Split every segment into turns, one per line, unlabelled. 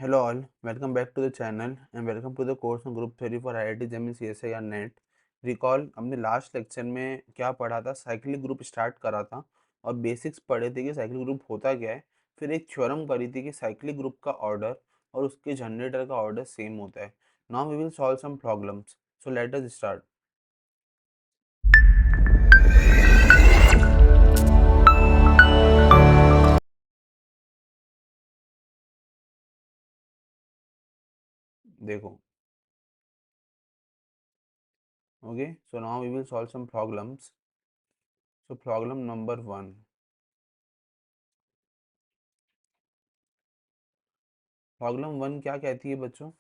Hello all, welcome back to the channel and welcome to the course on group theory for IIT JEE CSI या net. Recall हमने last lecture में क्या पढ़ा था, cyclic group start करा था और बेसिक्स पढ़े थे कि साइक्लिक ग्रुप होता क्या है। फिर एक थ्योरम करी थी कि साइक्लिक ग्रुप का ऑर्डर और उसके जनरेटर का ऑर्डर सेम होता है। Now we will solve some problems, so let us start. देखो, okay, so now we will solve some problems. So problem number 1। Problem 1 क्या कहती है बच्चों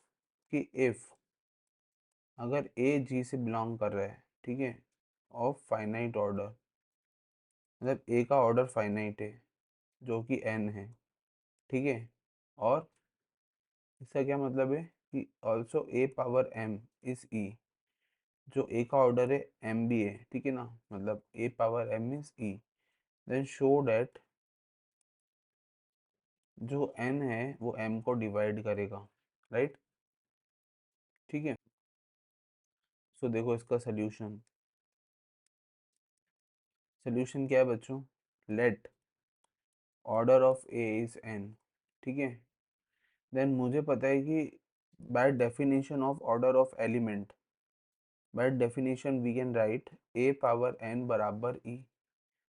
कि इफ अगर ए जी से बिलोंग कर रहा है, ठीक है, ऑफ फाइनाइट ऑर्डर, मतलब ए का ऑर्डर फाइनाइट है जो कि एन है, ठीक है, और इसका क्या मतलब है कि also a power m is e, जो ए का ऑर्डर है एम भी है, ठीक है ना, मतलब a power m is e. Then show that जो एन है वो एम को डिवाइड करेगा, राइट, ठीक है। सो देखो इसका सोल्यूशन, सोल्यूशन क्या है बच्चों, let order of a is n, ठीक है। देन मुझे पता है कि by definition of order of element, by definition we can write a power n बराबर ई,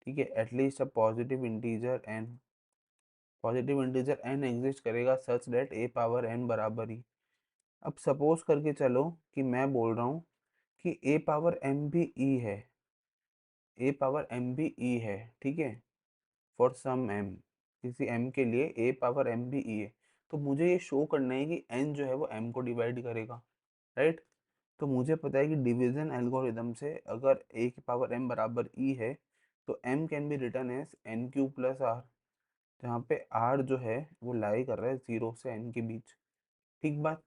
ठीक है, at least a positive integer n, positive integer n exist करेगा such that a power n बराबर ई। अब सपोज करके चलो कि मैं बोल रहा हूँ कि ए पावर एम भी ई है, ए पावर एम भी ई है, ठीक है, फॉर सम एम, किसी एम के लिए ए पावर एम भी ई है, तो मुझे ये शो करना है कि एन जो है वो एम को डिवाइड करेगा, राइट। तो मुझे पता है कि डिवीजन एल्गोरिदम से अगर ए की पावर एम बराबर ई है तो m can be return as n q plus r, जहाँ पे आर जो है वो लाई कर रहा है 0 से एन के बीच, ठीक बात।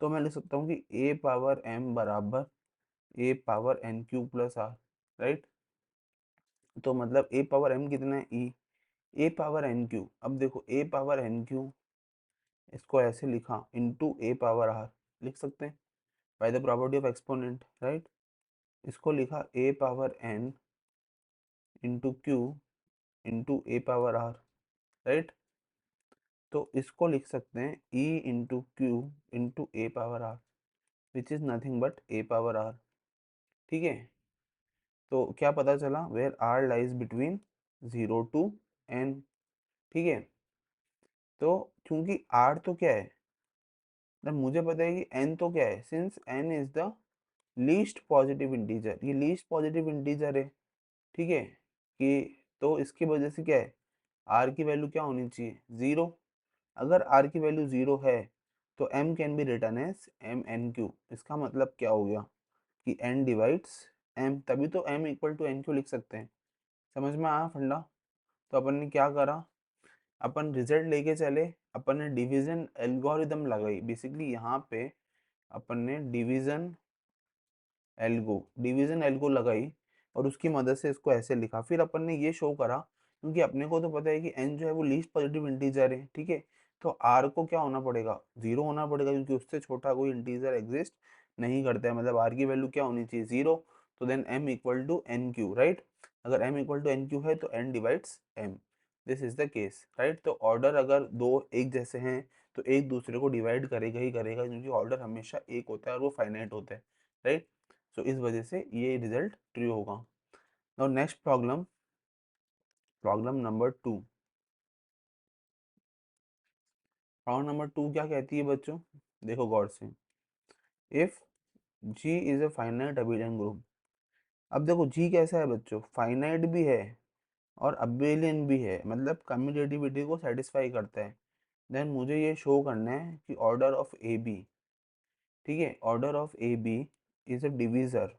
तो मैं लिख सकता हूँ कि ए पावर एम बराबर a power n q plus r, right. तो मतलब ए पावर एम कितना है e, a power n q. अब देखो ए पावर एन क्यू, इसको ऐसे लिखा इंटू ए पावर आर, लिख सकते हैं by the property of exponent, right. इसको लिखा a power n into q into a power r, right. तो इसको लिख सकते हैं e into q into a power r, which is nothing but a power r, ठीक है। तो क्या पता चला, where r lies between 0 to n, ठीक है। तो क्योंकि आर तो क्या है, ना मुझे पता है कि एन तो क्या है, since n is the least positive integer, ये लीस्ट पॉजिटिव इंटीजर है, ठीक है, कि तो इसकी वजह से क्या है, आर की वैल्यू क्या होनी चाहिए, 0। अगर आर की वैल्यू 0 है तो m can be return as m n q. इसका मतलब क्या हो गया कि एन डिवाइड्स एम, तभी तो m equal to n q लिख सकते हैं। समझ में आया फंडा। तो अपन ने क्या करा, अपन रिजल्ट लेके चले, अपन ने डिवीजन एल्गोरिदम लगाई, बेसिकली यहाँ पे अपन ने डिवीजन एल्गो लगाई और उसकी मदद से इसको ऐसे लिखा। फिर अपन ने ये शो करा, क्योंकि अपने को तो पता है कि एन जो है वो लीस्ट पॉजिटिव इंटीजर है, ठीक है, तो आर को क्या होना पड़ेगा, 0 होना पड़ेगा, क्योंकि उससे छोटा कोई इंटीजर एग्जिस्ट नहीं करता है, मतलब आर की वैल्यू क्या होनी चाहिए, 0। तो then m equal to n q, right. अगर m equal to n q है तो n divides m, this is the case, right. तो ऑर्डर अगर दो एक जैसे हैं तो एक दूसरे को डिवाइड करेगा ही करेगा, क्योंकि ऑर्डर हमेशा एक होता है और वो फाइनाइट होता है, राइट। सो इस वजह से ये रिजल्ट ट्रू होगा। Now next problem, problem number 2। Problem number 2 क्या कहती है बच्चों, देखो गौर से, if G is a finite abelian group. अब देखो जी कैसा है बच्चों, फाइनाइट भी है और अबेलियन भी है, मतलब कम्यूटेटिविटी को सेटिस्फाई करता है। देन मुझे ये शो करना है कि ऑर्डर ऑफ ए बी, ठीक है, order of a b is a divisor,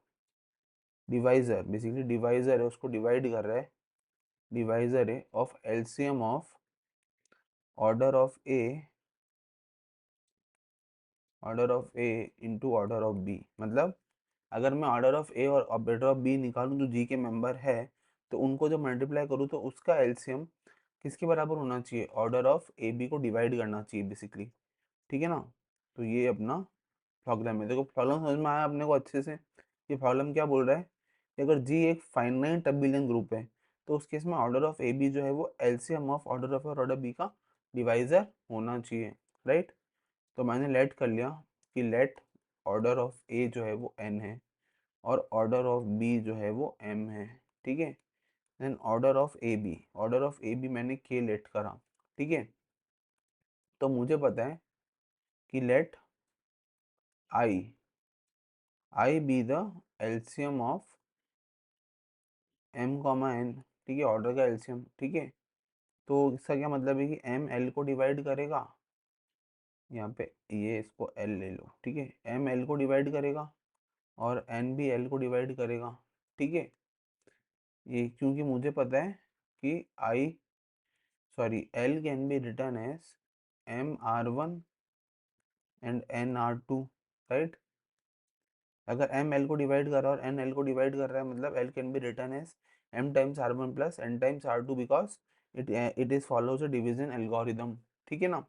divisor, basically divisor है, उसको डिवाइड कर रहा है, डिवाइजर है of LCM of order of a, order of a into order of b. मतलब अगर मैं ऑर्डर ऑफ ए और ऑर्डर ऑफ बी निकालूं जो जी के मेंबर है, तो उनको जब मल्टीप्लाई करूँ तो उसका एलसीएम किसके बराबर होना चाहिए, ऑर्डर ऑफ ए बी को डिवाइड करना चाहिए बेसिकली, ठीक है ना। तो ये अपना प्रॉब्लम है। देखो प्रॉब्लम समझ में आया अपने को अच्छे से। ये प्रॉब्लम क्या बोल रहा है कि अगर जी एक फाइनाइट अबिलियन ग्रुप है तो उस केस में ऑर्डर ऑफ ए बी जो है वो LCM of order of order b का डिवाइजर होना चाहिए, राइट। तो मैंने लेट कर लिया कि लेट ऑर्डर ऑफ ए जो है वो एन है और ऑर्डर ऑफ बी जो है वो एम है, ठीक है। Then order of a b मैंने के लेट करा, ठीक है। तो मुझे पता है कि let I I be the LCM of m comma n, ठीक है, ऑर्डर का एलसीएम, ठीक है। तो इसका क्या मतलब है कि एम एल को डिवाइड करेगा, यहाँ पे ये इसको एल ले लो, ठीक है, एम एल को डिवाइड करेगा और एन भी एल को डिवाइड करेगा, ठीक है। ये क्योंकि मुझे पता है कि I sorry l can be return as m r one and n r two, right. अगर एम एल को डिवाइड कर रहा है और एन एल को डिवाइड कर रहा है मतलब l can be return as m times r one plus n times r two because it is follows a division algorithm, ठीक है ना।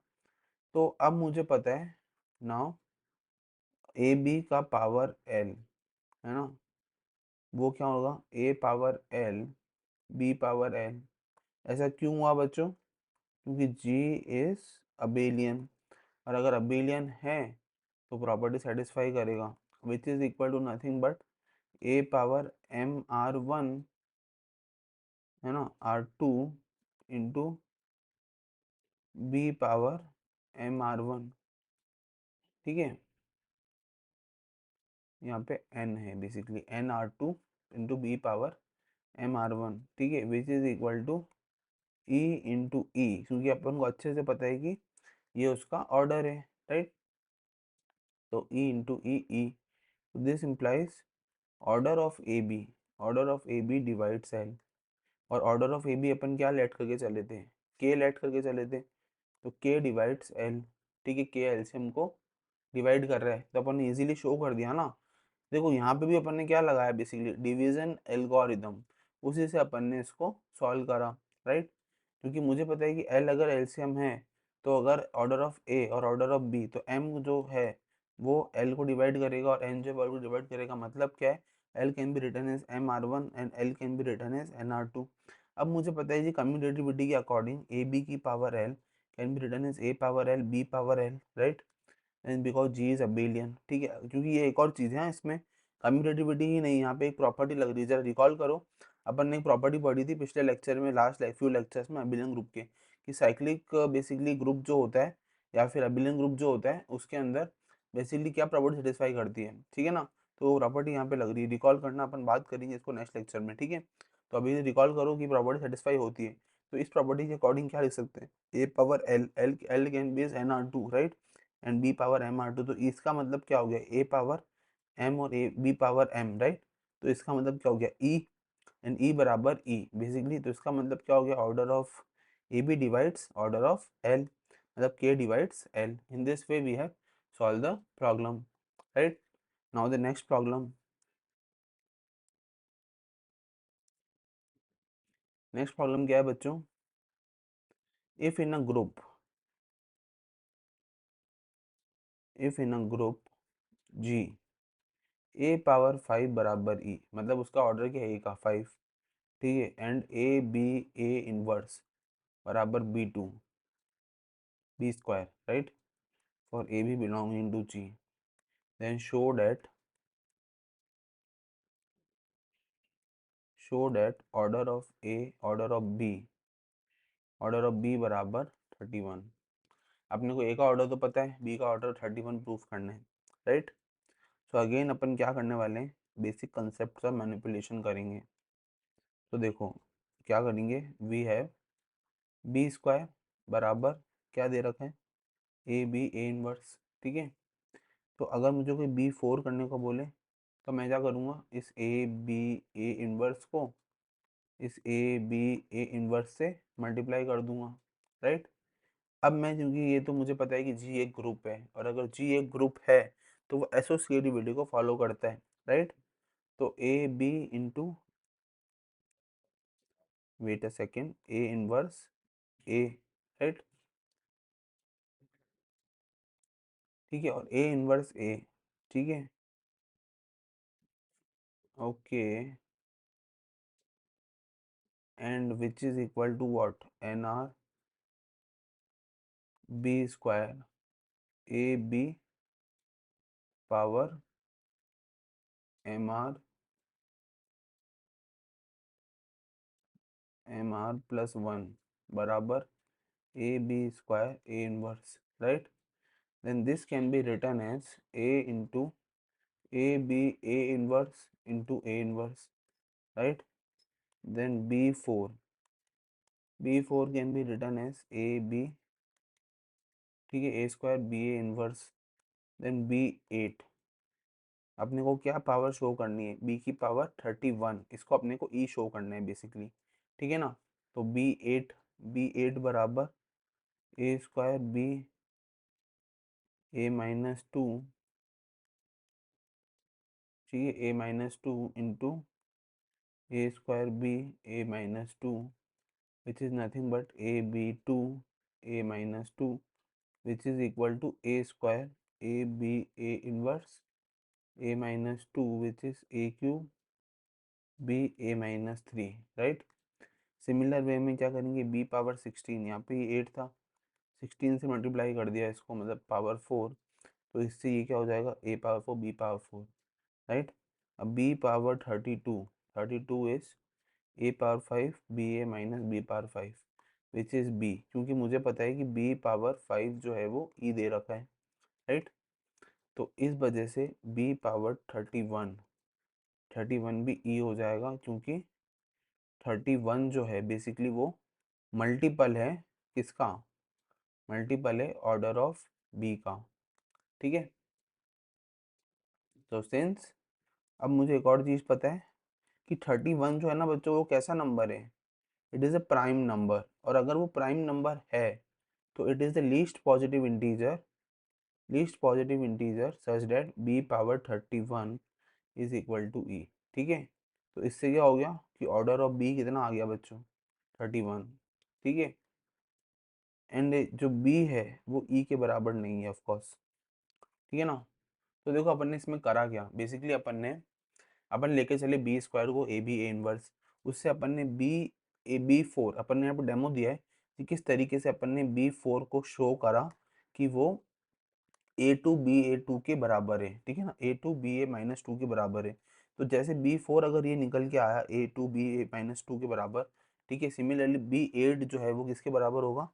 तो अब मुझे पता है नाउ ए बी का पावर एल है ना, वो क्या होगा a power l b power l. ऐसा क्यों हुआ बच्चों, क्योंकि जी इज अबेलियन और अगर अबेलियन है तो प्रॉपर्टी सेटिस्फाई करेगा which is equal to nothing but a power m r one है ना r two into b power m r one, ठीक है। यहाँ पे n है basically n r two into b power m r one, ठीक है, which is equal to e into e, क्योंकि अपन को अच्छे से पता है कि ये उसका ऑर्डर है, राइट। तो e into e e, this implies order of a b divides l. और ऑर्डर ऑफ ए बी अपन क्या लेट करके चले थे, के लेट करके चले थे। तो के डिवाइड्स एल, ठीक है, के एलसीएम को डिवाइड कर रहा है तो अपन ने इजीली शो कर दिया ना। देखो यहाँ पे भी अपन ने क्या लगाया बेसिकली डिवीजन एल्गोरिदम, उसी से अपन ने इसको सॉल्व करा, राइट। क्योंकि मुझे पता है कि एल अगर एलसीएम है तो अगर ऑर्डर ऑफ ए और ऑर्डर ऑफ बी तो एम जो है वो एल को डिवाइड करेगा और एन जो एल को डिवाइड करेगा, मतलब क्या है l can be return as m r one and l can be return as n r two. अब मुझे पता है जी कम्यूटेटिविटी के अकॉर्डिंग ए बी की power l can be return as a power l b power l, right. And because G is abelian, ठीक है, क्योंकि ये एक और चीज़ है इसमें कम्यूटेटिविटी ही नहीं, यहाँ पे एक प्रॉपर्टी लग रही है, जरा रिकॉल करो। अपन ने एक प्रॉपर्टी पढ़ी थी पिछले लेक्चर में, लास्ट फ्यू लेक्चर्स में अबिलियन ग्रुप के, कि साइक्लिक बेसिकली ग्रुप जो होता है या फिर अबिलियन ग्रुप जो होता है उसके अंदर बेसिकली क्या प्रॉपर्टी सेटिस्फाई करती है, ठीक है ना। तो प्रॉपर्टी यहाँ पे लग रही है, रिकॉल करना, अपन बात करेंगे इसको नेक्स्ट लेक्चर में, ठीक है। तो अभी रिकॉल करो कि प्रॉपर्टी सेटिस्फाई होती है। तो इस प्रॉपर्टी के अकॉर्डिंग क्या लिख सकते हैं, a power l l l can be is n r two, right, and b power m r two. तो इसका मतलब क्या हो गया ए पावर एम और a b power m, right. तो इसका मतलब क्या हो गया ई एंड ई बराबर ई बेसिकली। तो इसका मतलब क्या हो गया order of a b divides order of l, मतलब k divides l. In this way we have solved the problem, right. Now the next problem, next problem क्या है बच्चों, if in a group G a power five बराबर e, मतलब उसका order क्या है ए का फाइव, ठीक है, and a b a inverse बराबर b two b square, right, for a b belonging to g, then show that order of b बराबर 31। अपने को ए का ऑर्डर तो पता है, बी का ऑर्डर 31 प्रूफ करना है, राइट। सो अगेन अपन क्या करने वाले हैं, बेसिक कंसेप्ट का मैनिपुलेशन करेंगे। तो देखो क्या करेंगे, वी हैव बी स्क्वायर बराबर क्या दे रखा है ए बी ए इनवर्स, ठीक है। तो अगर मुझे कोई बी फोर करने को बोले तो मैं क्या करूँगा, इस ए बी ए इनवर्स को इस ए बी ए इनवर्स से मल्टीप्लाई कर दूंगा, राइट। अब मैं क्योंकि ये तो मुझे पता है कि जी एक ग्रुप है और अगर जी एक ग्रुप है तो वो एसोसिएटिविटी को फॉलो करता है, राइट। तो a b into wait a second a inverse a, right. ठीक है, और ए इनवर्स ए, ठीक है, okay, and which is equal to what, n r b square a b power m r plus one बराबर a b square a inverse, right. Then this can be return as a into a b a inverse into a inverse, right. Then b four can be return as A b, ठीक है, a square b a inverse. Then b 8, अपने को क्या power show करनी है, B की power 31, इसको अपने को ई शो करना है बेसिकली, ठीक है ना। तो बी एट बराबर ए स्क्वायर बी ए-2, ठीक है, ए-2 इंटू ए स्क्वायर बी ए-2, which is nothing but ab2 a-2, which is equal to a square a b a inverse a-2, which is a cube b a-3, right. Similar way में क्या करेंगे, B power 16, यहाँ पे 8 था, 16 से multiply कर दिया इसको, मतलब पावर 4, तो इससे ये क्या हो जाएगा, a power 4 b power 4, right. अब b power 32 is a power 5 b a minus b power 5, which is b, क्योंकि मुझे पता है कि बी पावर 5 जो है वो ई दे रखा है, राइट। तो इस वजह से बी पावर 31 भी ई हो जाएगा, क्योंकि 31 जो है बेसिकली वो मल्टीपल है किसका, मल्टीपल है ऑर्डर ऑफ बी का, ठीक है। तो सिंस अब मुझे एक और चीज़ पता है कि 31 जो है ना बच्चों, वो कैसा नंबर है, it is a prime number, और अगर वो प्राइम नंबर है तो it is the least positive integer such that b power 31 is equal to e, ठीक है। तो इससे क्या हो गया कि ऑर्डर ऑफ बी कितना आ गया बच्चों, 31, ठीक है। एंड जो बी है वो ई के बराबर नहीं है, ऑफ कोर्स, ठीक है ना। तो देखो अपन ने इसमें करा क्या, बेसिकली अपन लेके चले बी स्क्वायर को ए बी ए इनवर्स, उससे अपन ने बी4, अपन ने यहाँ पे डेमो दिया है कि किस तरीके से अपन ने बी4 को शो करा कि वो ए टू के बराबर है, ठीक है ना, ए-2 बी ए-2 के बराबर है। तो जैसे बी4 अगर ये निकल के आया ए-2 बी ए-2 के बराबर, ठीक है, सिमिलरली बी8 जो है वो किसके बराबर होगा,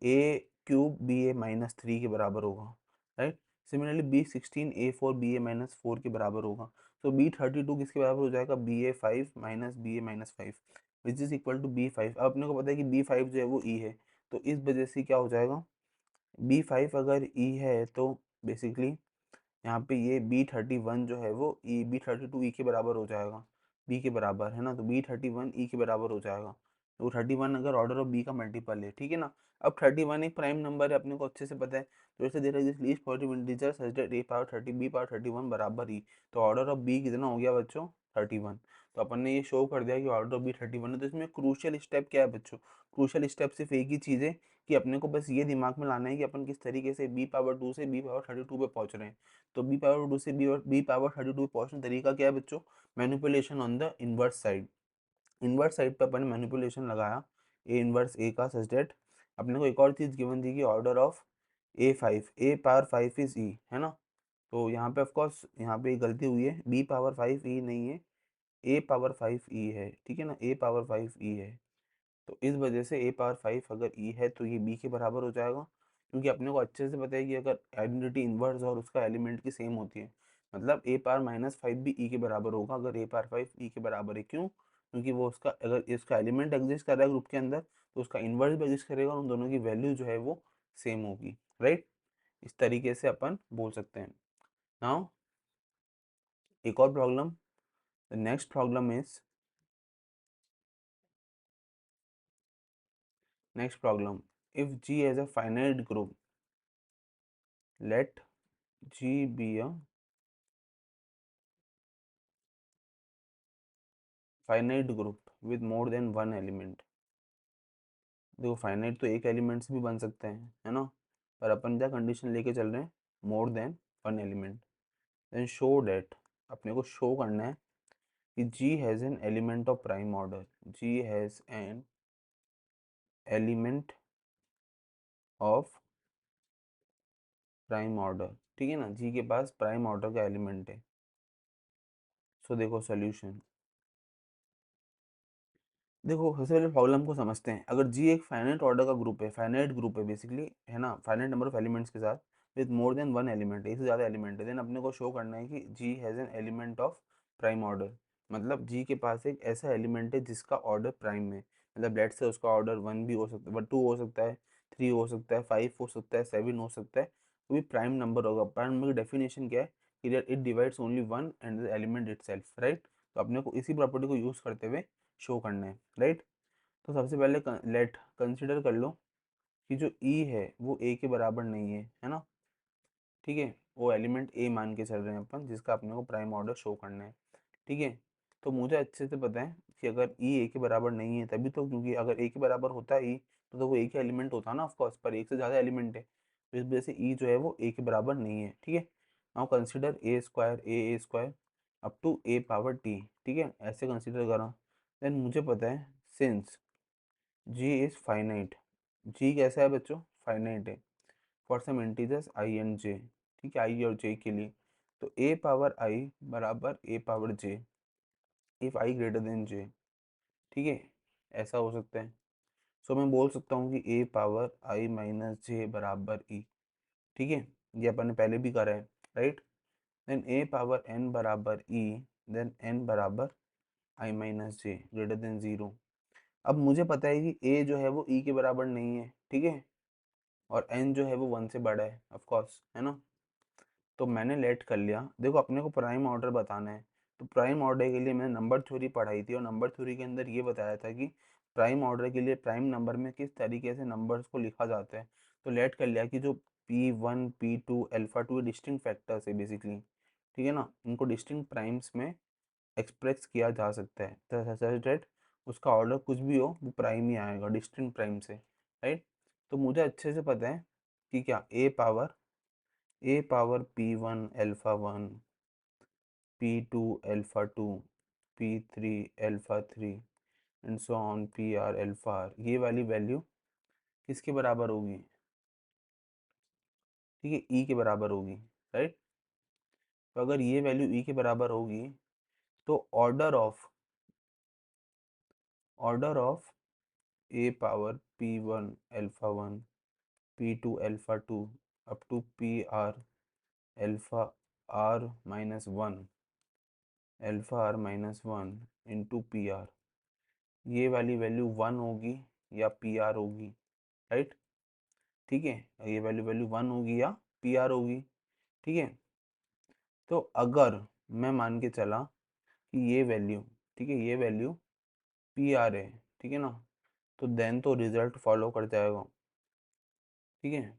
ए-3 बी ए-3 के बराबर होगा, राइट। सिमिलरली बी16 ए-4 बी ए-4 के बराबर होगा। तो बी32 किसके बराबर हो जाएगा, बी ए5 - बी ए-5, विच इज इक्वल टू बी5। अब अपने को पता है कि बी5 जो है वो ई है, तो इस वजह से क्या हो जाएगा, बी5 अगर ई है तो बेसिकली यहाँ पे ये बी31 जो है वो ई बी32 ई के बराबर हो जाएगा, बी के बराबर है ना, तो बी31 ई के बराबर हो जाएगा। तो 31 अगर ऑर्डर ऑफ बी का मल्टीपल है, ठीक है ना। अब 31 एक प्राइम नंबर है, अपने को अच्छे से पता है, तो इसे दे रहा है least positive integer such that a power 30 b power 31 बराबर ई। तो ऑर्डर ऑफ बी कितना हो गया बच्चों, 31। तो अपन ने ये शो कर दिया कि ऑर्डर ऑफ बी 31 है। तो इसमें क्रूशियल स्टेप क्या है बच्चों, क्रूशियल स्टेप सिर्फ एक ही चीज़ है कि अपने को बस ये दिमाग में लाना है कि अपन किस तरीके से बी पावर 2 से बी पावर 32 पे पहुंच रहे हैं। तो बी पावर 2 से बी पावर 32 पे पहुंचने का तरीका क्या है बच्चों, manipulation on the inverse side. Inverse side पे अपन ने मैनिपुलेशन लगाया ए इनवर्स ए का, सच दैट अपने को एक और चीज़ गिवन थी कि order of a power 5 is e, है ना। तो यहाँ पे ऑफ कोर्स यहाँ पे गलती हुई है, बी पावर 5 ई नहीं है, ए पावर 5 ई है, ठीक है ना, ए पावर 5 ई है। तो इस वजह से ए पावर 5 अगर ई है तो ये बी के बराबर हो जाएगा, क्योंकि अपने को अच्छे से पता है कि अगर आइडेंटिटी इन्वर्स और उसका एलिमेंट की सेम होती है, मतलब ए पावर -5 भी ई के बराबर होगा अगर ए पावर 5 ई के बराबर है। क्यों, क्योंकि वो उसका अगर इसका एलिमेंट एग्जिस्ट कर रहा है ग्रुप के अंदर, तो उसका इन्वर्स भी एग्जिस्ट करेगा और उन दोनों की वैल्यू जो है वो सेम होगी, राइट। इस तरीके से अपन बोल सकते हैं। नाउ एक और problem, the next problem is, next problem, if G has a finite group, let G be a finite group with more than one element। देखो फाइनाइट तो एक एलिमेंट से भी बन सकते हैं, है ना, पर अपन क्या कंडीशन लेके चल रहे हैं, more than one element, then show that, अपने को शो करना है कि G has an element of prime order, G has an element of prime order, ठीक है ना, G के पास प्राइम ऑर्डर का एलिमेंट है। सो देखो सोल्यूशन, देखो सबसे पहले प्रॉब्लम को समझते हैं। अगर जी एक फाइनाइट ऑर्डर का ग्रुप है, फाइनाइट ग्रुप है बेसिकली, है ना, फाइनाइट नंबर ऑफ एलिमेंट्स के साथ with more than one element, एक से ज़्यादा एलिमेंट है, देन अपने को शो करना है कि G has an element of prime order, मतलब जी के पास एक ऐसा एलिमेंट है जिसका ऑर्डर प्राइम में, मतलब लेट से उसका ऑर्डर वन भी हो सकता है, टू हो सकता है, थ्री हो सकता है, फाइव हो सकता है, सेवन हो सकता है, वो भी प्राइम नंबर होगा। प्राइम नंबर की डेफिनेशन क्या है कि it divides only one and the element itself, right. तो अपने को इसी प्रॉपर्टी को यूज़ करते हुए शो करना है, राइट। तो सबसे पहले लेट कंसिडर कर लो कि जो ई है वो ए के बराबर नहीं है ना, ठीक है, वो एलिमेंट ए मान के चल रहे हैं अपन, जिसका अपने को प्राइम ऑर्डर शो करना है, ठीक है। तो मुझे अच्छे से पता है कि अगर ई ए के बराबर नहीं है तभी तो, क्योंकि अगर ए के बराबर होता ई तो वो ए के एलिमेंट होता ना ऑफकोर्स, पर एक से ज़्यादा एलिमेंट है, तो इस वजह से ई जो है वो ए के बराबर नहीं है, ठीक है। Now consider a square up to a power t, ठीक है, ऐसे कंसिडर करा। देन मुझे पता है since g is finite, g कैसा है बच्चों, फाइनाइट है, for some integers i and j, ठीक है, आई और जे के लिए, तो ए पावर आई बराबर a power j if i greater than j, ठीक है, ऐसा हो सकता है। सो मैं बोल सकता हूँ कि ए पावर आई माइनस जे बराबर ई, ठीक है, ये अपन ने पहले भी करा है, राइट। देन ए पावर एन बराबर ई, देन एन बराबर आई माइनस जे ग्रेटर देन ज़ीरो। अब मुझे पता है कि ए जो है वो ई के बराबर नहीं है, ठीक है, और एन जो है वो वन से बड़ा है ऑफ कोर्स, है ना। तो मैंने लेट कर लिया, देखो अपने को प्राइम ऑर्डर बताना है, तो प्राइम ऑर्डर के लिए मैंने नंबर थ्योरी पढ़ाई थी, और नंबर थ्योरी के अंदर ये बताया था कि प्राइम ऑर्डर के लिए प्राइम नंबर में किस तरीके से नंबर्स को लिखा जाता है। तो लेट कर लिया कि जो P1 P2 alpha two distinct factors है बेसिकली, ठीक है ना, इनको डिस्टिंक्ट प्राइम्स में एक्सप्रेस किया जा सकता है, सच दैट उसका ऑर्डर कुछ भी हो वो प्राइम ही आएगा डिस्टिंक्ट प्राइम से, राइट। तो मुझे अच्छे से पता है कि क्या a power P1 alpha one, P2 alpha two, P3 alpha three and so on PR alpha r, ये वाली वैल्यू किसके बराबर होगी, ठीक है, ई के बराबर होगी, राइट। तो अगर ये वैल्यू ई के बराबर होगी तो order of a power P1 alpha one, P2 alpha two up to PR alpha r minus one, alpha r minus one into PR, ये वाली वैल्यू वन होगी या PR होगी, राइट, ठीक है, ये वैल्यू वैल्यू वन होगी या PR होगी, ठीक है। तो अगर मैं मान के चला कि ये वैल्यू, ठीक है, ये वैल्यू PR है, ठीक है ना, तो देन तो रिजल्ट फॉलो कर जाएगा, ठीक है,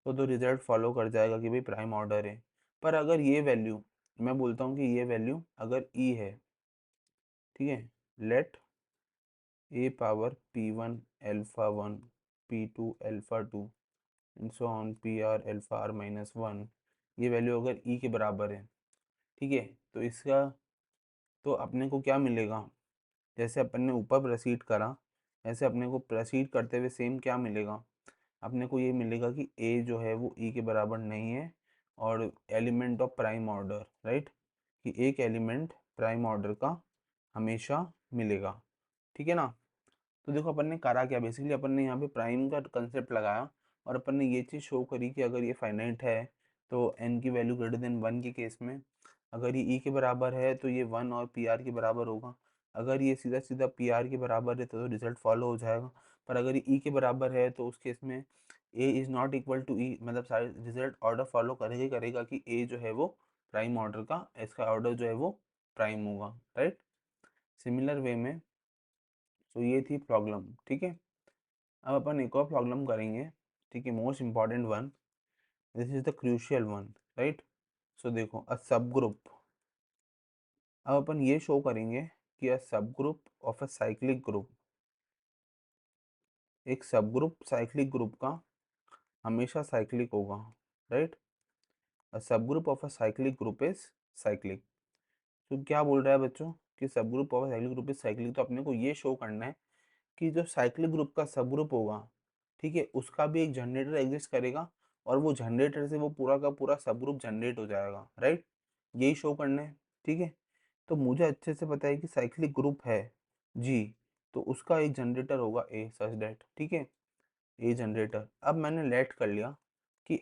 तो रिजल्ट फॉलो कर जाएगा कि भाई प्राइम ऑर्डर है। पर अगर ये वैल्यू, मैं बोलता हूँ कि ये वैल्यू अगर ई है, ठीक है, let a power P1 alpha one, P2 alpha two and so on PR alpha r minus one, ये वैल्यू अगर ई के बराबर है, ठीक है, तो इसका, तो अपने को क्या मिलेगा, जैसे अपन ने ऊपर प्रोसीड करा ऐसे अपने को प्रोसीड करते हुए सेम क्या मिलेगा, अपने को ये मिलेगा कि ए जो है वो ई के बराबर नहीं है, और element of prime order, right, कि एक एलिमेंट प्राइम ऑर्डर का हमेशा मिलेगा, ठीक है ना। तो देखो अपन ने करा क्या, बेसिकली अपन ने यहाँ पे प्राइम का कंसेप्ट लगाया, और अपन ने ये चीज़ शो करी कि अगर ये फाइनाइट है तो एन की वैल्यू ग्रेटर देन वन के केस में, अगर ये ई के बराबर है तो ये वन और PR के बराबर होगा, अगर ये सीधा सीधा PR के बराबर है तो रिजल्ट फॉलो हो जाएगा, पर अगर ये ई के बराबर है तो उस केस में a is not equal to e, मतलब सारे रिजल्ट ऑर्डर फॉलो करेगा ही करेगा कि ए जो है वो प्राइम ऑर्डर का, इसका ऑर्डर जो है वो प्राइम होगा, राइट। सिमिलर वे में, तो ये थी प्रॉब्लम, ठीक है। अब अपन एक और प्रॉब्लम करेंगे, ठीक है, most important one, this is the crucial one, right. So देखो अ सब ग्रुप, अब अपन ये शो करेंगे कि अ सब group of a cyclic group, एक सब ग्रुप साइक्लिक ग्रुप का हमेशा साइक्लिक होगा, राइट। अ सब group of a cyclic group is cyclic. तो क्या बोल रहा है बच्चों कि सब group of cyclic group is cyclic, तो अपने को ये शो करना है कि जो साइक्लिक ग्रुप का सब ग्रुप होगा, ठीक है, उसका भी एक जनरेटर एग्जिस्ट करेगा और वो जनरेटर से वो पूरा का पूरा सब ग्रुप जनरेट हो जाएगा, राइट। यही शो करना है, ठीक है। तो मुझे अच्छे से पता है कि साइक्लिक ग्रुप है जी, तो उसका एक जनरेटर होगा ए सच दैट, ठीक है, ए जनरेटर। अब मैंने लेट कर लिया कि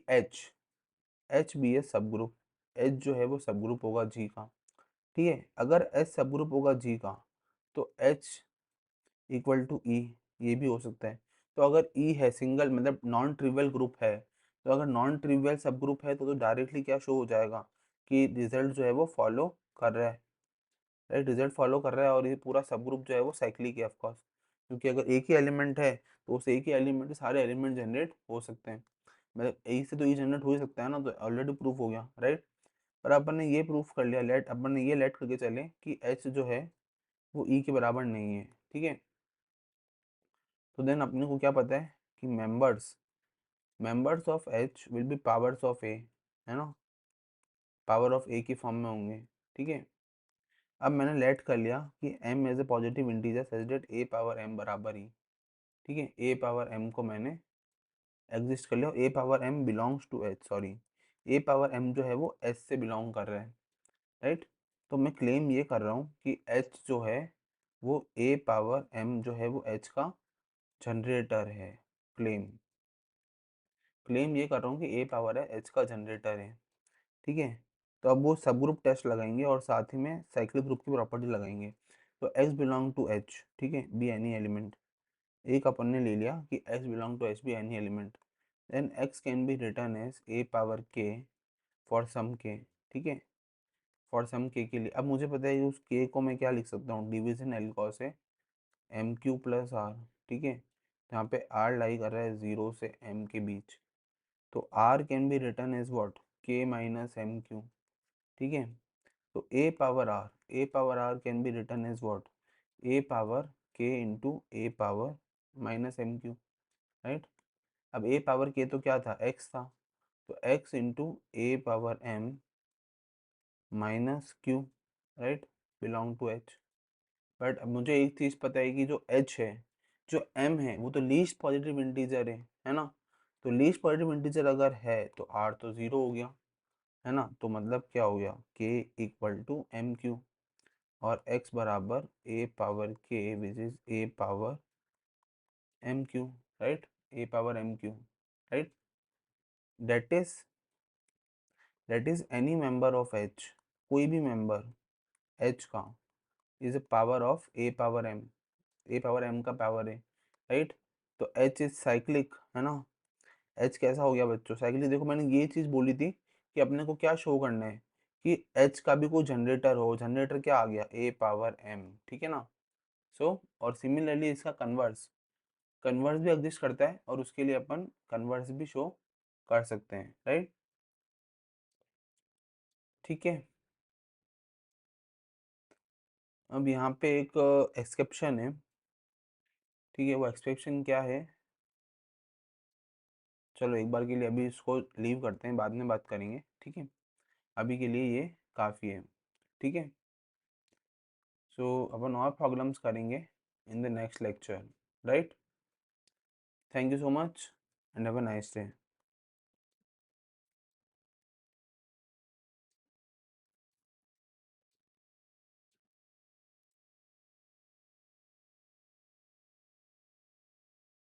एच बी ए सब ग्रुप, एच जो है वो सब ग्रुप होगा जी का, ठीक है। अगर एच सब ग्रुप होगा जी का तो एच इक्वल टू ई, ये भी हो सकता है। तो अगर ई है सिंगल मतलब नॉन ट्रिवियल ग्रुप है, तो अगर नॉन ट्रिवियल सब ग्रुप है तो डायरेक्टली क्या शो हो जाएगा कि रिजल्ट जो है वो फॉलो कर रहा है, राइट, रिजल्ट फॉलो कर रहा है और ये पूरा सब ग्रुप जो है वो साइक्लिक है ऑफकोर्स, क्योंकि अगर एक ही एलिमेंट है तो उस एक ही एलिमेंट से सारे एलिमेंट जनरेट हो सकते हैं, मतलब ए से तो ई जनरेट हो ही सकता है ना, तो ऑलरेडी प्रूफ हो गया, राइट। पर अपन ने ये प्रूफ कर लिया, लेट अपन ने ये लेट करके चले कि एच जो है वो ई के बराबर नहीं है, ठीक है। तो देन अपने को क्या पता है कि members of h will be powers of a, है ना, पावर ऑफ ए की फॉर्म में होंगे, ठीक है। अब मैंने लेट कर लिया कि m as a positive integer such that a power m बराबर ही, ठीक है, ए पावर m को मैंने एग्जिस्ट कर लिया, a power m belongs to h, sorry, a power m जो है वो h से बिलोंग कर रहा है, राइट। तो मैं क्लेम ये कर रहा हूँ कि h जो है वो ए पावर m जो है वो h का जनरेटर है, क्लेम क्लेम ये कर रहा हूँ कि ए पावर है h का जनरेटर है, ठीक है। तो अब वो सब ग्रुप टेस्ट लगाएंगे और साथ ही में साइक्लिक ग्रुप की प्रॉपर्टी लगाएंगे। तो x बिलोंग टू h, ठीक है, बी एनी एलिमेंट, एक अपन ने ले लिया कि x belong to h be any element, then x can be return as a power k for some k, ठीक है, फॉर सम k के लिए। अब मुझे पता है कि उस k को मैं क्या लिख सकता हूँ, डिवीजन एल कॉस है एम क्यू प्लस आर, ठीक है, यहाँ पे r लाई कर रहा है 0 से m के बीच, तो r can be return as what, k minus m q, ठीक है। तो a power r can be return as what, a power k into a power minus m q, right. अब ए पावर के तो क्या था, एक्स था, तो x into a power m minus q, right, belong to h. But अब मुझे एक चीज़ पता है कि जो एच है, जो एम है, वो तो लीस्ट पॉजिटिव इंटीजर है ना। तो लीस्ट पॉजिटिव इंटीजर अगर है तो आर तो ज़ीरो हो गया, है ना। तो मतलब क्या हो गया, k equal to m q और x बराबर a power k which is a power m q, right, a power m q, right. That is any member of h, कोई भी मेंबर h का is a power of a power m, a power m का power है, right. तो h is cyclic, है ना। h कैसा हो गया बच्चों, साइक्लिक। देखो मैंने ये चीज़ बोली थी कि अपने को क्या शो करना है कि h का भी कोई जनरेटर हो, जनरेटर क्या आ गया, ए पावर m, ठीक है ना। सो और सिमिलरली इसका कन्वर्स भी एग्जिस्ट करता है और उसके लिए अपन कन्वर्स भी शो कर सकते हैं, राइट, ठीक है। अब यहाँ पे एक एक्सेप्शन है, ठीक है, वो एक्सेप्शन क्या है, चलो एक बार के लिए अभी इसको लीव करते हैं, बाद में बात करेंगे, ठीक है। अभी के लिए ये काफ़ी है, ठीक है। सो अपन और प्रॉब्लम्स करेंगे in the next lecture, right. Thank you so much and have a nice day.